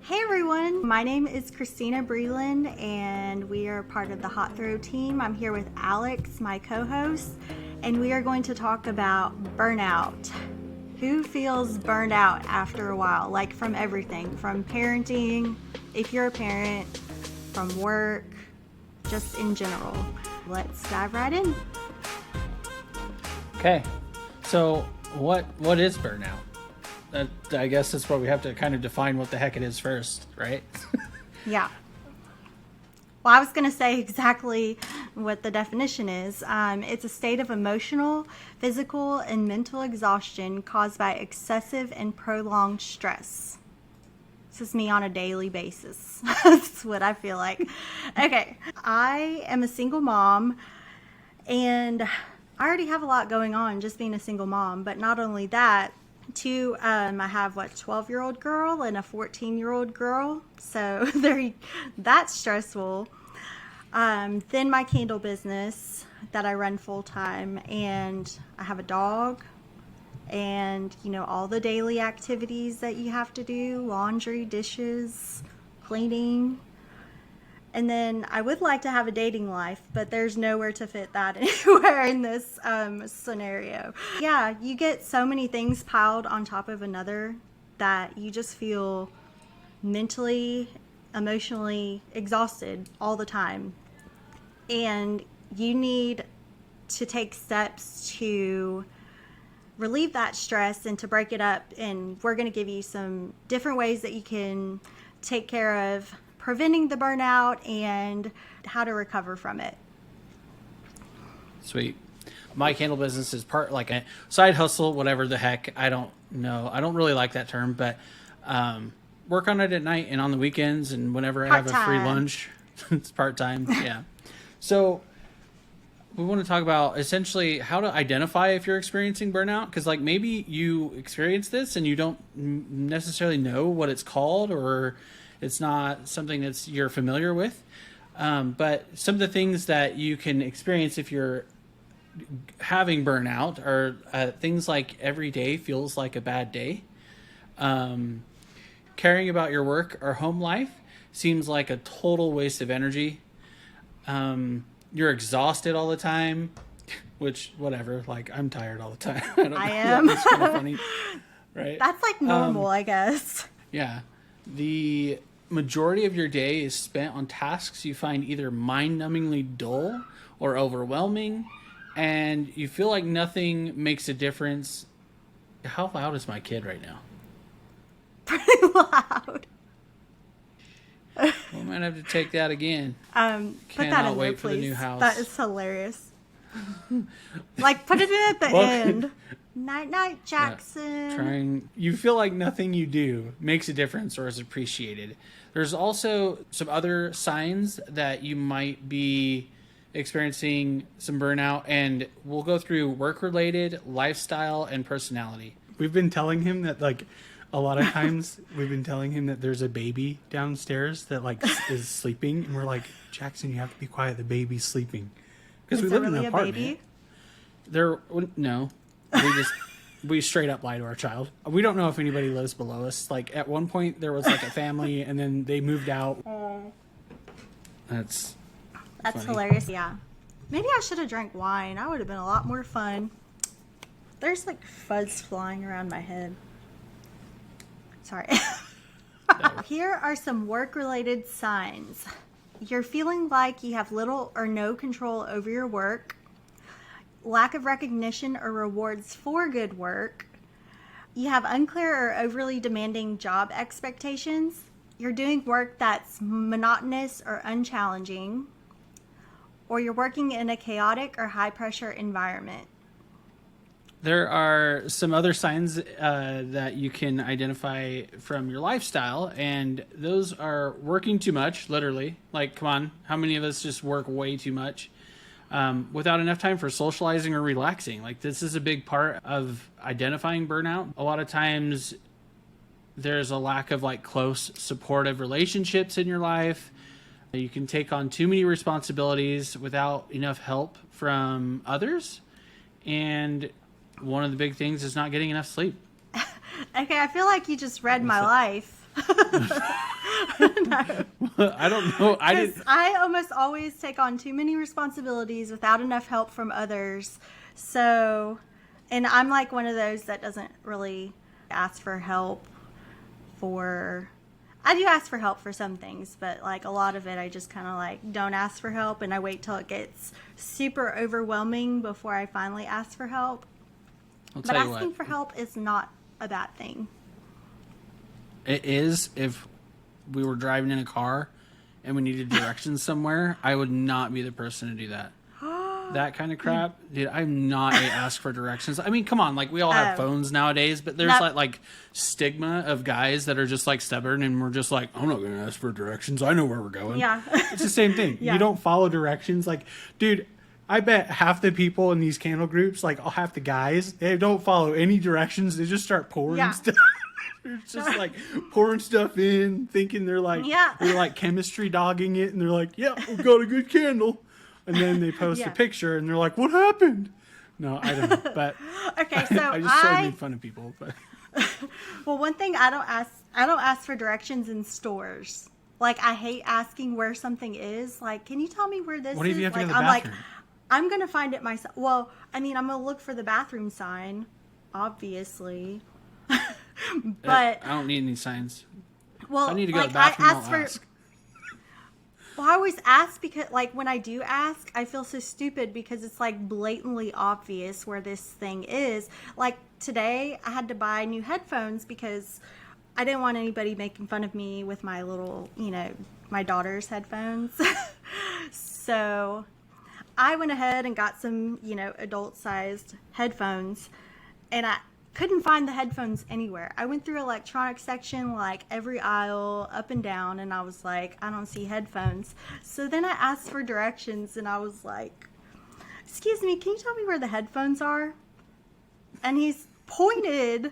Hey everyone, my name is Christina Breland and we are part of the Hot Throw team. I'm here with Alex, my co-host, and we are going to talk about burnout. Who feels burned out after a while? Like from everything, from parenting, if you're a parent, from work, just in general. Let's dive right in. Okay, so what is burnout? I guess that's what we have to kind of define what the heck it is first, right? Yeah. Well, I was going to say exactly what the definition is. It's a state of emotional, physical, and mental exhaustion caused by excessive and prolonged stress. This is me on a daily basis. That's what I feel like. Okay. I am a single mom, and I already have a lot going on just being a single mom. But not only that, I have 12-year-old girl and a 14-year-old girl, so that's stressful. Then my candle business that I run full time, and I have a dog, and all the daily activities that you have to do: laundry, dishes, cleaning. And then I would like to have a dating life, but there's nowhere to fit that anywhere in this scenario. Yeah, you get so many things piled on top of another that you just feel mentally, emotionally exhausted all the time. And you need to take steps to relieve that stress and to break it up. And we're going to give you some different ways that you can take care of preventing the burnout and how to recover from it. Sweet. My candle business is part like a side hustle, whatever the heck. I don't know. I don't really like that term, but work on it at night and on the weekends and whenever I have a free lunch. It's part-time. Yeah. So we want to talk about essentially how to identify if you're experiencing burnout, because like maybe you experience this and you don't necessarily know what it's called, or it's not something that's you're familiar with. But some of the things that you can experience if you're having burnout are things like every day feels like a bad day. Caring about your work or home life seems like a total waste of energy. You're exhausted all the time, which whatever, like I'm tired all the time. I am. That's kind of funny, right? That's like normal, I guess. Yeah. The majority of your day is spent on tasks you find either mind-numbingly dull or overwhelming, and you feel like nothing makes a difference. How loud is my kid right now? Pretty loud. We might have to take that again. Put that in Cannot there, wait for the please. new house. That is hilarious. Like, put it in at the end. Night night, Jackson. You feel like nothing you do makes a difference or is appreciated. There's also some other signs that you might be experiencing some burnout, and we'll go through work-related, lifestyle, and personality. We've been telling him that, like, a lot of times we've been telling him that there's a baby downstairs that, like, is sleeping, and we're like, Jackson, you have to be quiet. The baby's sleeping. Because we live in an apartment. Baby? No. We straight up lie to our child. We don't know if anybody lives below us. Like at one point there was like a family and then they moved out. That's funny. Hilarious. Yeah. Maybe I should have drank wine. That would have been a lot more fun. There's like fuzz flying around my head. Sorry. Here are some work-related signs. You're feeling like you have little or no control over your work. Lack of recognition or rewards for good work. You have unclear or overly demanding job expectations. You're doing work that's monotonous or unchallenging. Or you're working in a chaotic or high-pressure environment. There are some other signs that you can identify from your lifestyle, and those are working too much, literally. Like, come on, how many of us just work way too much? Without enough time for socializing or relaxing. Like, this is a big part of identifying burnout. A lot of times there's a lack of like close supportive relationships in your life. You can take on too many responsibilities without enough help from others. And one of the big things is not getting enough sleep. Okay, I feel like you just read my life. I don't know. I almost always take on too many responsibilities without enough help from others. So, and I'm like one of those that doesn't really ask for help for. I do ask for help for some things, but like a lot of it, I just kind of like don't ask for help, and I wait till it gets super overwhelming before I finally ask for help. But asking for help is not a bad thing. It is if we were driving in a car and we needed directions somewhere, I would not be the person to do that. That kind of crap, dude. I'm not a ask for directions. I mean, come on, like we all have phones nowadays, but there's like stigma of guys that are just like stubborn, and we're just like, I'm not gonna ask for directions. I know where we're going. Yeah, it's the same thing. Yeah. You don't follow directions, like, dude. I bet half the people in these candle groups, like half the guys, they don't follow any directions. They just start pouring stuff. They're just like pouring stuff in, thinking they're like chemistry dogging it, and they're like, yeah, we got a good candle. And then they post a picture, and they're like, what happened? No, I don't know. But okay, so I just sort of made fun of people. But well, one thing I don't ask for directions in stores. Like I hate asking where something is. Like, can you tell me where this is? What if you have to go to the I'm bathroom? like, I'm gonna find it myself. Well, I mean, I'm gonna look for the bathroom sign, obviously. But I don't need any signs. Well, I need to go like, to the bathroom. I ask. Well, I always ask because, like, when I do ask, I feel so stupid because it's, like, blatantly obvious where this thing is. Like, today, I had to buy new headphones because I didn't want anybody making fun of me with my little, my daughter's headphones. So, I went ahead and got some, adult-sized headphones, and I couldn't find the headphones anywhere. I went through electronics section, like every aisle, up and down, and I was like, I don't see headphones. So then I asked for directions, and I was like, excuse me, can you tell me where the headphones are? And he's pointed,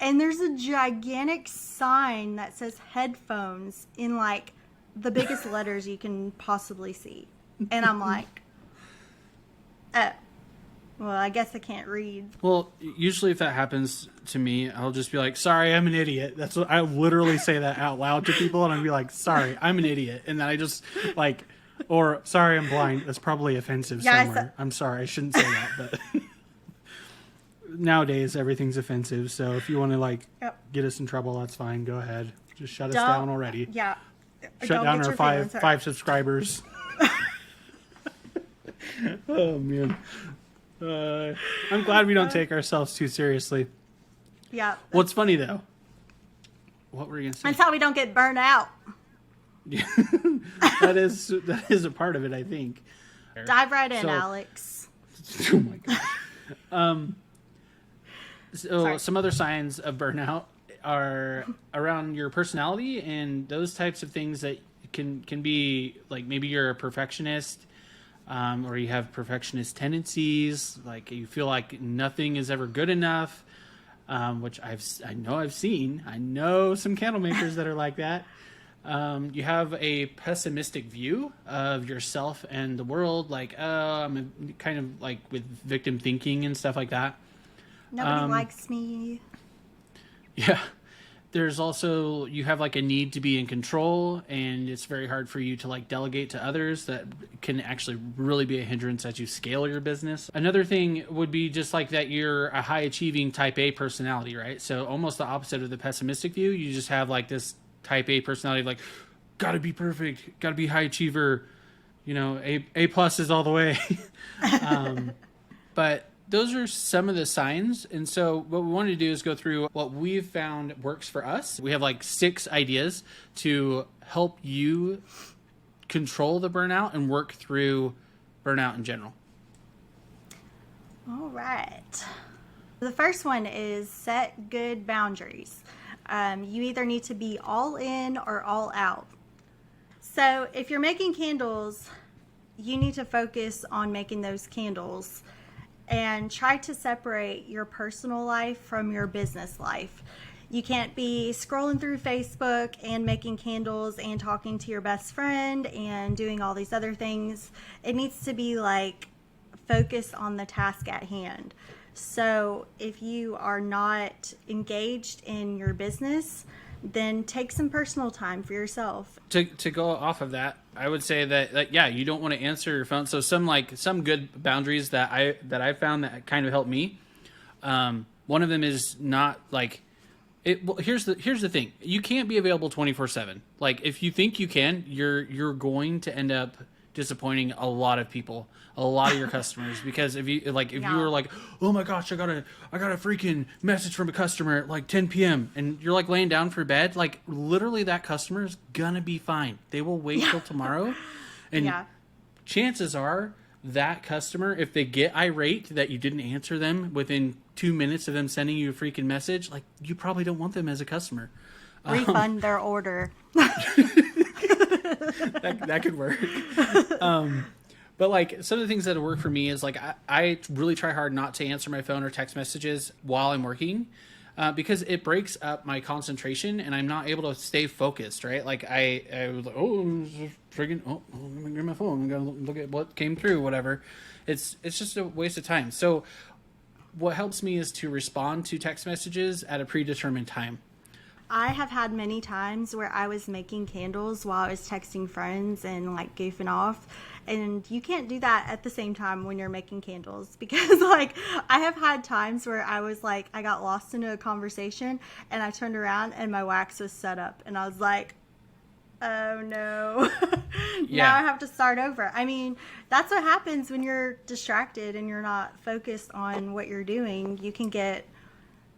and there's a gigantic sign that says headphones in like the biggest letters you can possibly see. And I'm like, oh. Well, I guess I can't read. Well, usually if that happens to me, I'll just be like, sorry, I'm an idiot. That's what I literally say that out loud to people, and I'll be like, sorry, I'm an idiot. And then I just like, or sorry, I'm blind. That's probably offensive somewhere. I'm sorry, I shouldn't say that, but nowadays everything's offensive. So if you want to get us in trouble, that's fine. Go ahead. Just shut us down already. Yeah. Shut down our five subscribers. Oh, man. I'm glad we don't take ourselves too seriously. Yeah. What's funny though? What were you gonna say? That's how we don't get burned out. Yeah, that is a part of it, I think. Dive right in, Alex. Oh my gosh. So some other signs of burnout are around your personality and those types of things that can be like maybe you're a perfectionist. Or you have perfectionist tendencies, like you feel like nothing is ever good enough, which I know some candle makers that are like that. You have a pessimistic view of yourself and the world, like, I'm kind of like with victim thinking and stuff like that. Nobody likes me. Yeah. There's also, you have like a need to be in control, and it's very hard for you to like delegate to others. That can actually really be a hindrance as you scale your business. Another thing would be just like that you're a high achieving type A personality, right? So almost the opposite of the pessimistic view. You just have like this type A personality, like gotta be perfect, gotta be high achiever, A pluses all the way. But those are some of the signs. And so what we wanted to do is go through what we've found works for us. We have like 6 ideas to help you control the burnout and work through burnout in general. All right. The first one is set good boundaries. You either need to be all in or all out. So if you're making candles, you need to focus on making those candles. And try to separate your personal life from your business life. You can't be scrolling through Facebook and making candles and talking to your best friend and doing all these other things. It needs to be like focused on the task at hand. So if you are not engaged in your business, then take some personal time for yourself. To go off of that, I would say that, like, yeah, you don't want to answer your phone. So some good boundaries that I found that kind of helped me. One of them is not like it. Well, here's the thing: you can't be available 24/7. Like, if you think you can, you're going to end up disappointing a lot of people, a lot of your customers, because if you were like, oh my gosh, I got a freaking message from a customer at like 10 p.m. and you're like laying down for bed, like literally that customer is gonna be fine. They will wait till tomorrow, and chances are that customer, if they get irate that you didn't answer them within 2 minutes of them sending you a freaking message, like, you probably don't want them as a customer. Refund their order. that could work. But like, some of the things that work for me is like, I really try hard not to answer my phone or text messages while I'm working, because it breaks up my concentration and I'm not able to stay focused, right? Like I was like, let me grab my phone, I'm gonna look at what came through, whatever. It's just a waste of time. So what helps me is to respond to text messages at a predetermined time. I have had many times where I was making candles while I was texting friends and like goofing off. And you can't do that at the same time when you're making candles, because like I have had times where I was like, I got lost into a conversation and I turned around and my wax was set up and I was like, oh no. Now I have to start over. I mean, that's what happens when you're distracted and you're not focused on what you're doing. You can get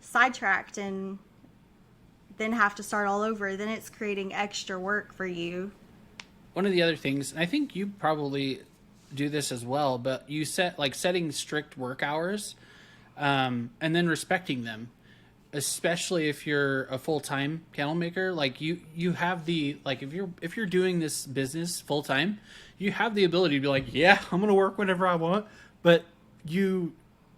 sidetracked and then have to start all over. Then it's creating extra work for you. One of the other things, and I think you probably do this as well, but you setting strict work hours, and then respecting them, especially if you're a full-time candle maker. Like you have the, like, if you're doing this business full-time, you have the ability to be like, yeah, I'm going to work whenever I want, but you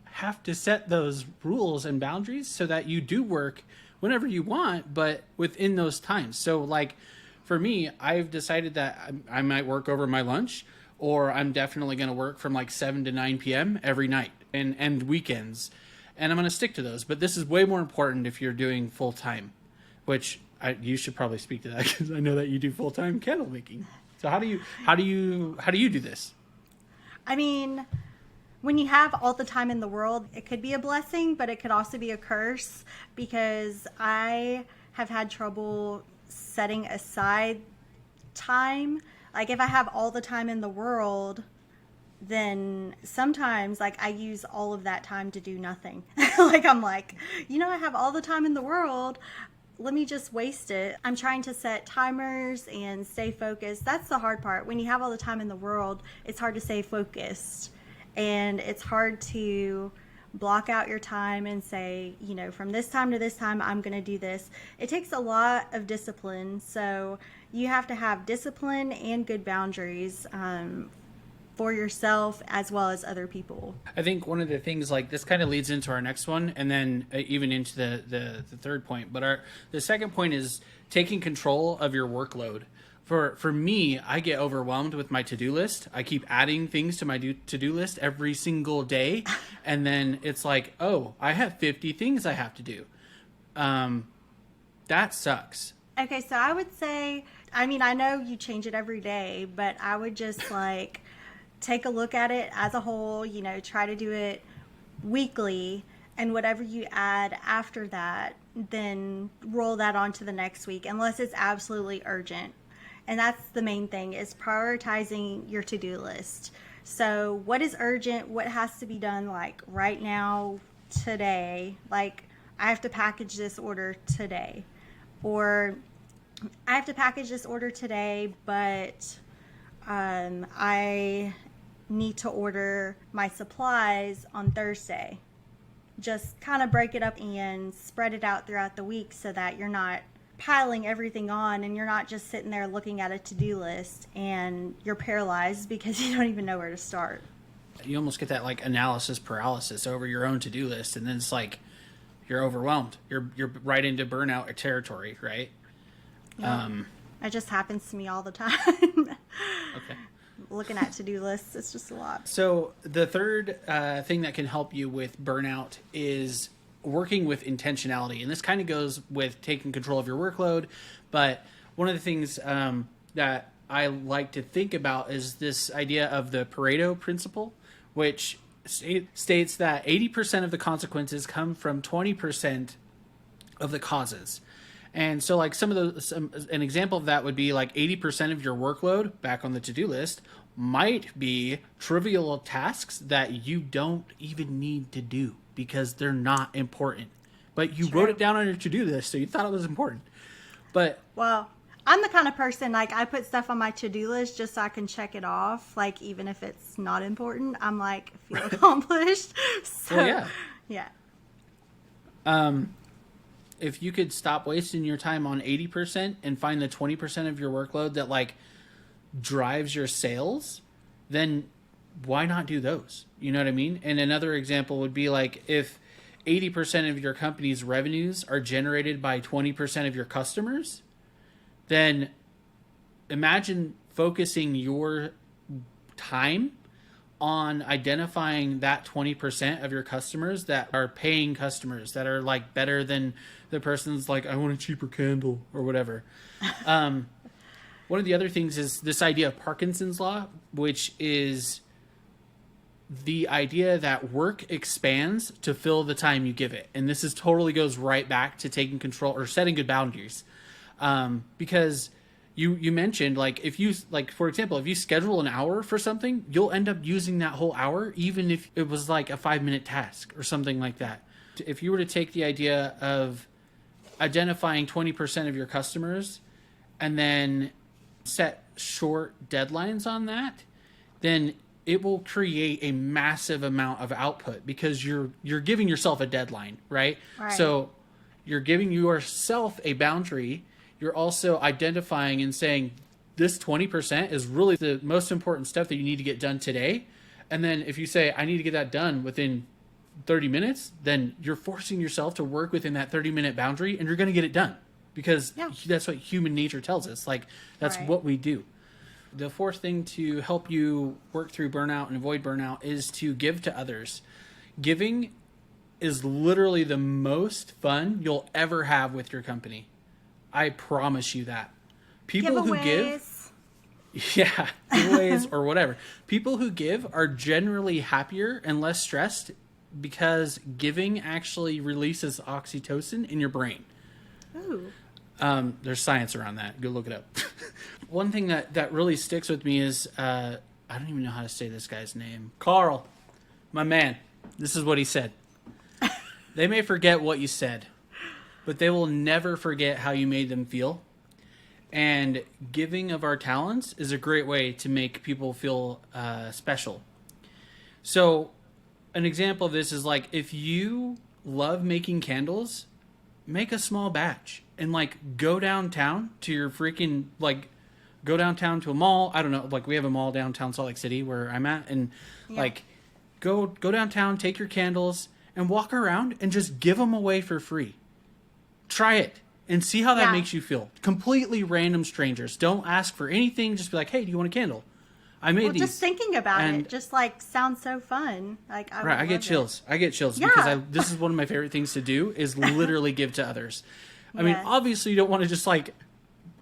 have to set those rules and boundaries so that you do work whenever you want, but within those times. So like, for me, I've decided that I might work over my lunch, or I'm definitely going to work from like 7 to 9 p.m. every night and weekends. And I'm going to stick to those. But this is way more important if you're doing full time, which you should probably speak to that, because I know that you do full time candle making. So how do you do this? I mean, when you have all the time in the world, it could be a blessing, but it could also be a curse, because I have had trouble setting aside time. Like, if I have all the time in the world, then sometimes like I use all of that time to do nothing. Like, I'm like, I have all the time in the world, let me just waste it. I'm trying to set timers and stay focused. That's the hard part. When you have all the time in the world, it's hard to stay focused, and it's hard to block out your time and say, from this time to this time, I'm going to do this. It takes a lot of discipline. So you have to have discipline and good boundaries for yourself as well as other people. I think one of the things, like, this kind of leads into our next one, and then even into the third point. But the second point is taking control of your workload. For me, I get overwhelmed with my to-do list. I keep adding things to my to-do list every single day. And then it's like, oh, I have 50 things I have to do. That sucks. Okay, so I would say, I mean, I know you change it every day, but I would just like take a look at it as a whole, try to do it weekly. And whatever you add after that, then roll that on to the next week, unless it's absolutely urgent. And that's the main thing, is prioritizing your to-do list. So what is urgent? What has to be done like right now, today? Like, I have to package this order today. Or I have to package this order today, but I need to order my supplies on Thursday. Just kind of break it up and spread it out throughout the week so that you're not piling everything on and you're not just sitting there looking at a to-do list and you're paralyzed because you don't even know where to start. You almost get that like analysis paralysis over your own to-do list, and then it's like you're overwhelmed. You're right into burnout territory, right? Yeah. It just happens to me all the time. Okay. Looking at to-do lists, it's just a lot. So the third thing that can help you with burnout is working with intentionality. And this kind of goes with taking control of your workload. But one of the things that I like to think about is this idea of the Pareto principle, which states that 80% of the consequences come from 20% of the causes. And so like an example of that would be like 80% of your workload back on the to-do list might be trivial tasks that you don't even need to do because they're not important. But you wrote it down on your to-do list, so you thought it was important. But well, I'm the kind of person, like, I put stuff on my to-do list just so I can check it off. Like, even if it's not important, I'm like, feel accomplished. So, well, yeah. If you could stop wasting your time on 80% and find the 20% of your workload that, like, drives your sales, then why not do those? You know what I mean? And another example would be, like, if 80% of your company's revenues are generated by 20% of your customers, then imagine focusing your time on identifying that 20% of your customers that are paying customers, that are like better than the person's like, I want a cheaper candle or whatever. One of the other things is this idea of Parkinson's law, which is the idea that work expands to fill the time you give it. And this is totally goes right back to taking control or setting good boundaries. Because you mentioned, like, if you, like, for example, if you schedule an hour for something, you'll end up using that whole hour, even if it was like a 5-minute task or something like that. If you were to take the idea of identifying 20% of your customers and then set short deadlines on that, then it will create a massive amount of output because you're giving yourself a deadline, right? So you're giving yourself a boundary. You're also identifying and saying this 20% is really the most important stuff that you need to get done today. And then if you say, I need to get that done within 30 minutes, then you're forcing yourself to work within that 30-minute boundary and you're going to get it done because that's what human nature tells us. Like, that's what we do. The fourth thing to help you work through burnout and avoid burnout is to give to others. Giving is literally the most fun you'll ever have with your company. I promise you that. People giveaways. Who give, giveaways or whatever. People who give are generally happier and less stressed because giving actually releases oxytocin in your brain. Ooh. There's science around that. Go look it up. One thing that really sticks with me is, I don't even know how to say this guy's name. Carl, my man. This is what he said. They may forget what you said, but they will never forget how you made them feel. And giving of our talents is a great way to make people feel special. So an example of this is, like, if you love making candles, make a small batch and, like, go downtown to your freaking, like, go downtown to a mall. I don't know. Like, we have a mall downtown Salt Lake City where I'm at. And, like, go downtown, take your candles, and walk around and just give them away for free. Try it and see how that makes you feel. Completely random strangers. Don't ask for anything. Just be like, hey, do you want a candle? I made these. Just thinking about it just, like, sounds so fun. Like, I get chills. I get chills because this is one of my favorite things to do is literally give to others. I mean, obviously you don't want to just, like,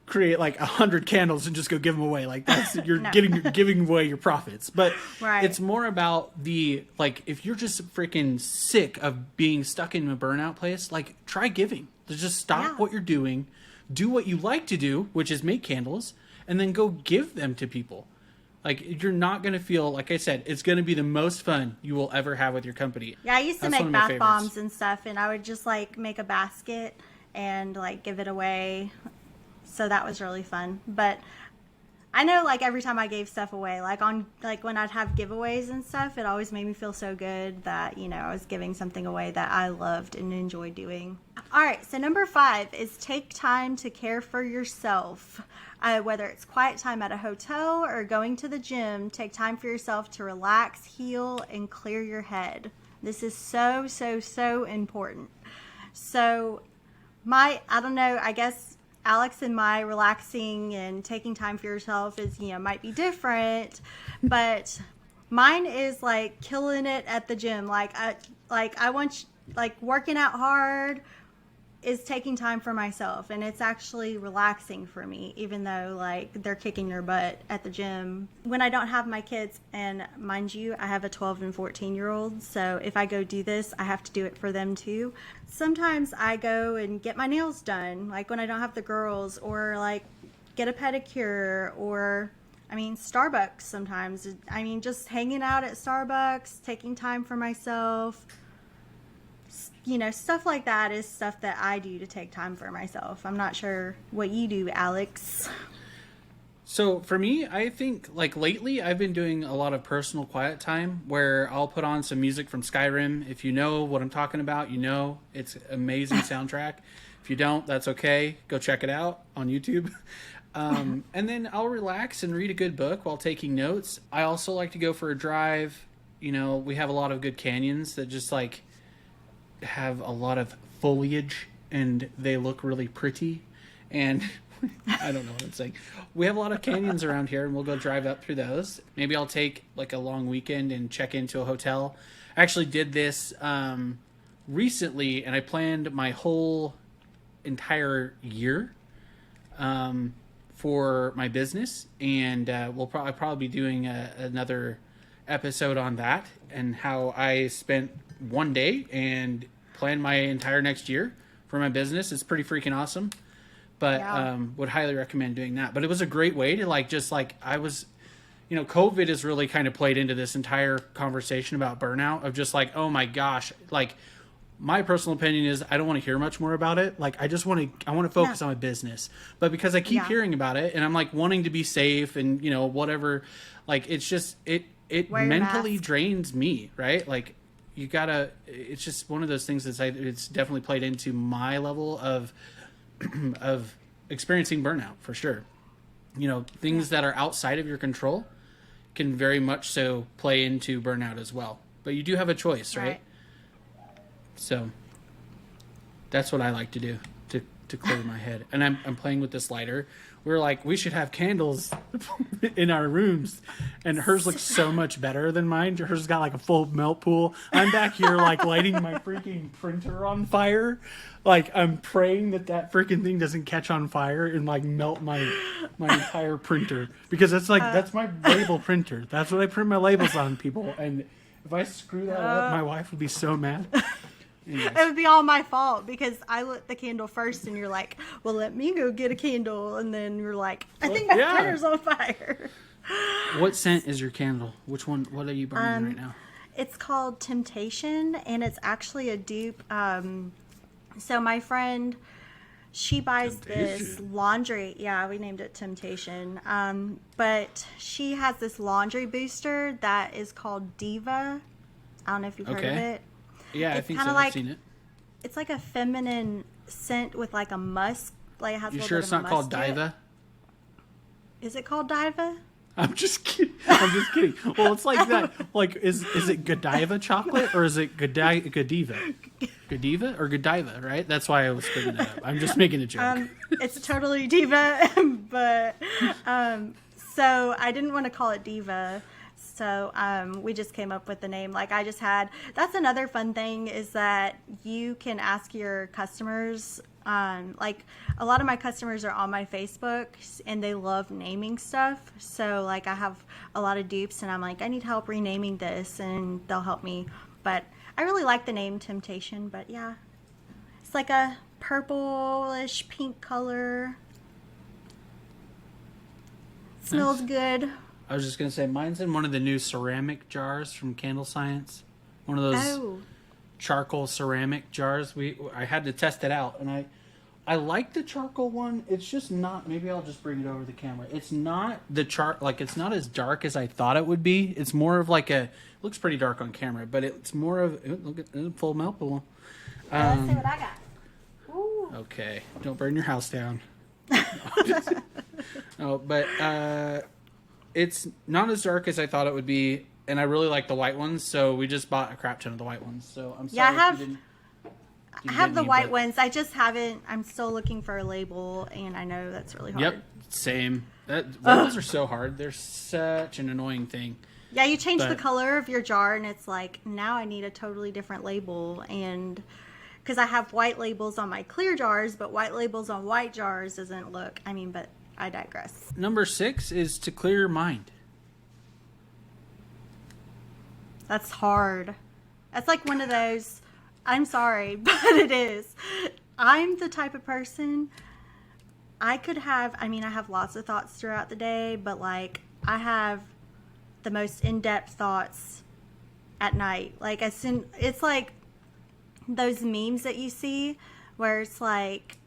create like 100 candles and just go give them away. Like, that's you're giving away your profits. But it's more about the, like, if you're just freaking sick of being stuck in a burnout place, like, try giving. Just stop what you're doing, do what you like to do, which is make candles, and then go give them to people. Like, you're not going to feel, like I said, it's going to be the most fun you will ever have with your company. Yeah, I used to make bath bombs and stuff, and I would just, like, make a basket and, like, give it away. So that was really fun. But I know, like, every time I gave stuff away, like, when I'd have giveaways and stuff, it always made me feel so good that, you know, I was giving something away that I loved and enjoyed doing. All right, so number 5 is take time to care for yourself. Whether it's quiet time at a hotel or going to the gym, take time for yourself to relax, heal, and clear your head. This is so, so, so important. So I don't know, I guess Alex and my relaxing and taking time for yourself is, you know, might be different, but mine is like killing it at the gym. I want like working out hard is taking time for myself, and it's actually relaxing for me, even though like they're kicking their butt at the gym when I don't have my kids. And mind you, I have a 12 and 14-year-old, so if I go do this, I have to do it for them too. Sometimes I go and get my nails done, like when I don't have the girls, or like get a pedicure, or I mean Starbucks sometimes. I mean, just hanging out at Starbucks, taking time for myself, you know, stuff like that is stuff that I do to take time for myself. I'm not sure what you do, Alex. So for me, I think like lately I've been doing a lot of personal quiet time where I'll put on some music from Skyrim. If you know what I'm talking about, you know it's an amazing soundtrack. If you don't, that's okay. Go check it out on YouTube. And then I'll relax and read a good book while taking notes. I also like to go for a drive. You know, we have a lot of good canyons that just like have a lot of foliage and they look really pretty. And I don't know what I'm saying. We have a lot of canyons around here, and we'll go drive up through those. Maybe I'll take like a long weekend and check into a hotel. I actually did this recently, and I planned my whole entire year for my business, and I'll probably be doing another episode on that and how I spent one day and planned my entire next year for my business. It's pretty freaking awesome. But would highly recommend doing that. But it was a great way to like just like I was, you know, COVID has really kind of played into this entire conversation about burnout of just like, oh my gosh, like my personal opinion is I don't want to hear much more about it. Like I want to focus on my business. But because I keep hearing about it and I'm like wanting to be safe and, you know, whatever, like it's just it mentally drains me, right? Like you gotta, it's just one of those things that's it's definitely played into my level of experiencing burnout for sure. You know, things that are outside of your control can very much so play into burnout as well. But you do have a choice, right? So that's what I like to do to clear my head. And I'm playing with this lighter. We're like, we should have candles in our rooms. And hers looks so much better than mine. Hers got like a full melt pool. I'm back here like lighting my freaking printer on fire. Like I'm praying that freaking thing doesn't catch on fire and like melt my entire printer. Because it's like, that's my label printer. That's what I print my labels on, people. And if I screw that up, my wife would be so mad. Yes. It would be all my fault because I lit the candle first and you're like, well, let me go get a candle. And then you're like, I think my printer's on fire. What scent is your candle? Which one? What are you burning right now? It's called Temptation, and it's actually a dupe. So my friend, she buys this laundry. Yeah, we named it Temptation. But she has this laundry booster that is called Diva. I don't know if you've heard of it. Yeah, it's I think so. Like, I've seen it. It's like a feminine scent with like a musk. Like it has you a sure bit it's of a not called musk to it. Diva? Is it called Diva? I'm just kidding. I'm just kidding. Well, it's like that. Like, is it Godiva chocolate or is it Godiva? Godiva or Godiva, right? That's why I was bringing that up. I'm just making a joke. It's totally Diva, but so I didn't want to call it Diva. So we just came up with the name. Like I just had, that's another fun thing is that you can ask your customers, like a lot of my customers are on my Facebook and they love naming stuff. So like I have a lot of dupes and I'm like, I need help renaming this and they'll help me. But I really like the name Temptation, but yeah, it's like a purplish pink color. Smells good. I was just going to say, mine's in one of the new ceramic jars from Candle Science. One of those charcoal ceramic jars. I had to test it out, and I like the charcoal one. It's just not, maybe I'll just bring it over the camera. It's not it's not as dark as I thought it would be. It's more of like it looks pretty dark on camera, but it's more of, look at the full melt pool. Let's see what I got. Ooh. Okay, don't burn your house down. It's not as dark as I thought it would be, and I really like the white ones, so we just bought a crap ton of the white ones. So I'm sorry I have the white ones. I just haven't. I'm still looking for a label, and I know that's really hard. Yep, same. Labels are so hard. They're such an annoying thing. Yeah, you change the But color of your jar, and it's like, now I need a totally different label. And because I have white labels on my clear jars, but white labels on white jars doesn't look, I mean, but I digress. number 6 is to clear your mind. That's hard. That's like one of those, I'm sorry, but it is. I'm the type of person, I could have, I mean, I have lots of thoughts throughout the day, but like, I have the most in-depth thoughts at night. Like, as soon, it's like those memes that you see where it's like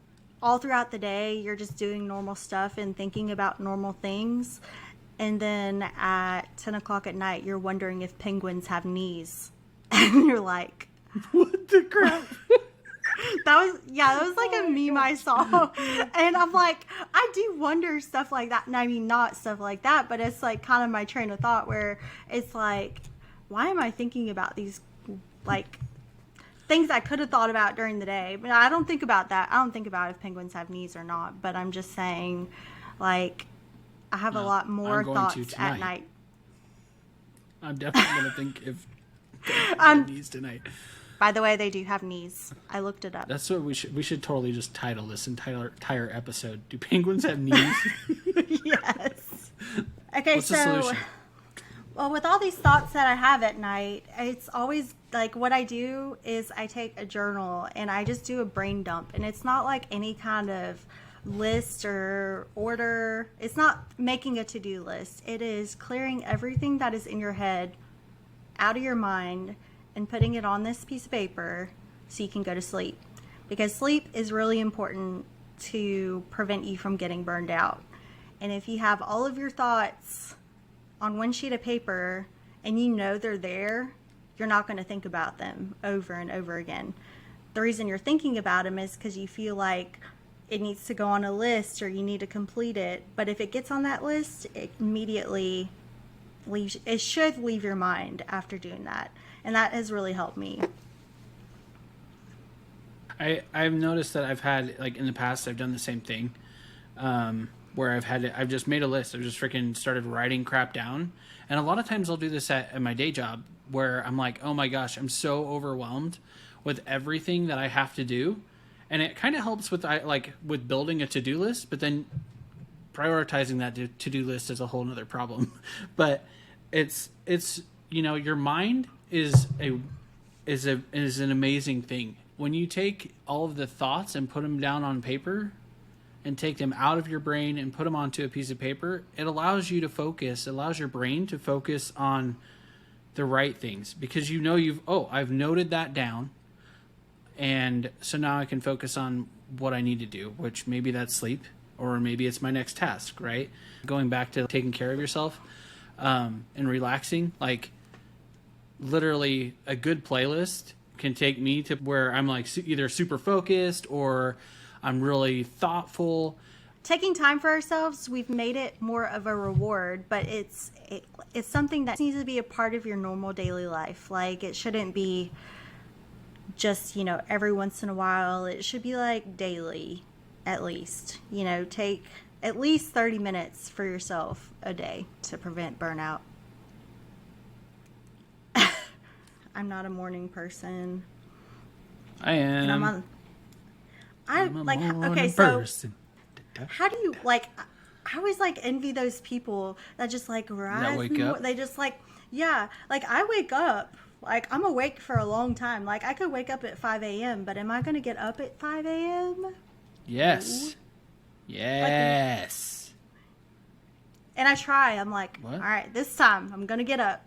all throughout the day you're just doing normal stuff and thinking about normal things, and then at 10 o'clock at night you're wondering if penguins have knees. And you're like, What the crap? that was like a meme I saw. And I'm like, I do wonder stuff like that. And I mean, not stuff like that, but it's like kind of my train of thought where it's like, why am I thinking about these like things I could have thought about during the day? But I don't think about that. I don't think about if penguins have knees or not, but I'm just saying, like, I have a lot more thoughts at night. I'm definitely going to think if knees tonight. By the way, they do have knees. I looked it up. That's what we should totally just title this entire episode. Do penguins have knees? Yes. Okay, What's the solution? Well, with all these thoughts that I have at night, it's always like what I do is I take a journal and I just do a brain dump. And it's not like any kind of list or order. It's not making a to-do list. It is clearing everything that is in your head out of your mind and putting it on this piece of paper so you can go to sleep. Because sleep is really important to prevent you from getting burned out. And if you have all of your thoughts on one sheet of paper and you know they're there, you're not going to think about them over and over again. The reason you're thinking about them is because you feel like it needs to go on a list or you need to complete it. But if it gets on that list, it immediately leaves. It should leave your mind after doing that. And that has really helped me. I've noticed that I've had, like, in the past, I've done the same thing, where I've just made a list. I've just freaking started writing crap down. And a lot of times I'll do this at my day job where I'm like, oh my gosh, I'm so overwhelmed with everything that I have to do. And it kind of helps with with building a to-do list, but then prioritizing that to-do list is a whole nother problem. But it's your mind is an amazing thing. When you take all of the thoughts and put them down on paper and take them out of your brain and put them onto a piece of paper, it allows you to focus. It allows your brain to focus on the right things because I've noted that down. And so now I can focus on what I need to do, which maybe that's sleep or maybe it's my next task, right? Going back to taking care of yourself and relaxing, like literally a good playlist can take me to where I'm like either super focused or I'm really thoughtful. Taking time for ourselves, we've made it more of a reward, but it's something that needs to be a part of your normal daily life. Like, it shouldn't be just, every once in a while. It should be like daily, at least. Take at least 30 minutes for yourself a day to prevent burnout. I'm not a morning person. I am. And I'm a morning person. How do you I always envy those people that just rise wake up? They just I wake up, I'm awake for a long time. I could wake up at 5 a.m., but am I going to get up at 5 a.m.? Yes. Ooh. Yes. And I try. I'm like, what? All right, this time I'm going to get up.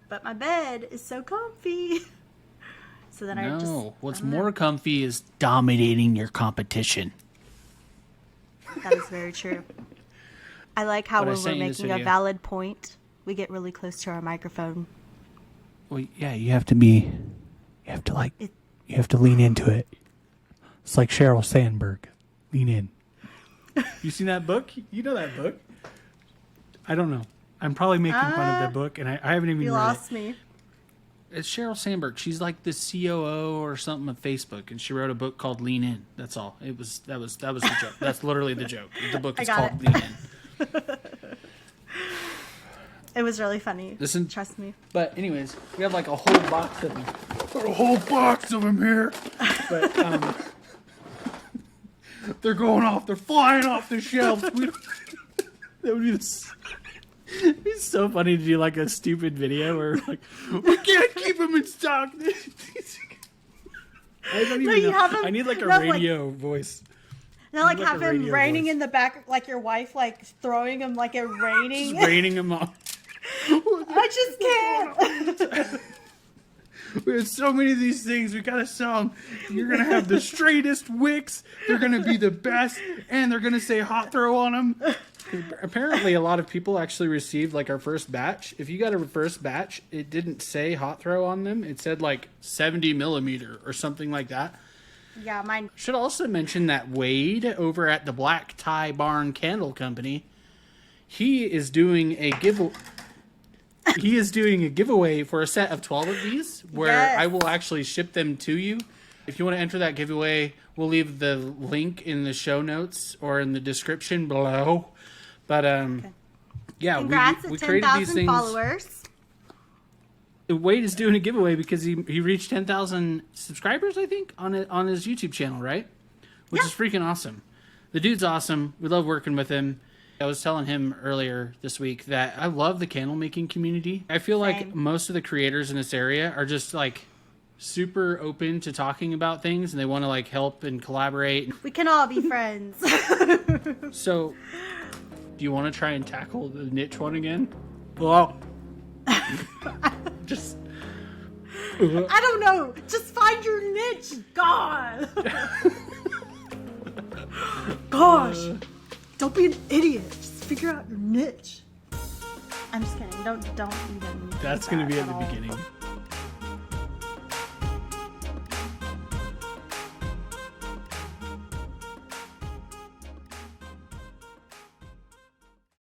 But my bed is so comfy. So then what's more comfy is dominating your competition. That is very true. I like how when we're making a valid point, we get really close to our microphone. Well, yeah, you have to lean into it. It's like Sheryl Sandberg. Lean in. You seen that book? You know that book. I don't know. I'm probably making fun of that book, and I haven't even read it. You lost me. It's Sheryl Sandberg. She's like the COO or something of Facebook, and she wrote a book called Lean In. That's all. That was the joke. That's literally the joke. The book is called Lean In. It was really funny. Listen. Trust me. But anyways, we have like a whole box of them. Got a whole box of them here. But they're going off. They're flying off the shelves. That would be it'd be so funny to do like a stupid video where like we can't keep them in stock. I don't even know. I need like a radio voice. Now, like, have him raining in the back, like your wife, like, throwing him like a raining. Just raining him off. I just can't. We have so many of these things. We gotta sell them. You're gonna have the straightest wicks. They're gonna be the best. And they're gonna say hot throw on them. Apparently, a lot of people actually received, like, our first batch. If you got a first batch, it didn't say hot throw on them. It said, like, 70 millimeter or something like that. Yeah, mine. Should also mention that Wade over at the Black Tie Barn Candle Company, he is doing a giveaway for a set of 12 of these, where I will actually ship them to you. If you want to enter that giveaway, we'll leave the link in the show notes or in the description below. But yeah, congrats we at created these 10,000 things. followers. Wade is doing a giveaway because he reached 10,000 subscribers, I think, on his YouTube channel, right? Which is freaking awesome. The dude's awesome. We love working with him. I was telling him earlier this week that I love the candle making community. I feel like most of the creators in this area are just like super open to talking about things, and they want to like help and collaborate. We can all be friends. So, do you want to try and tackle the niche one again? Well, just I don't know. Just find your niche. God. Gosh. Don't be an idiot. Just figure out your niche. I'm just kidding. Don't even. That's going to be at the beginning.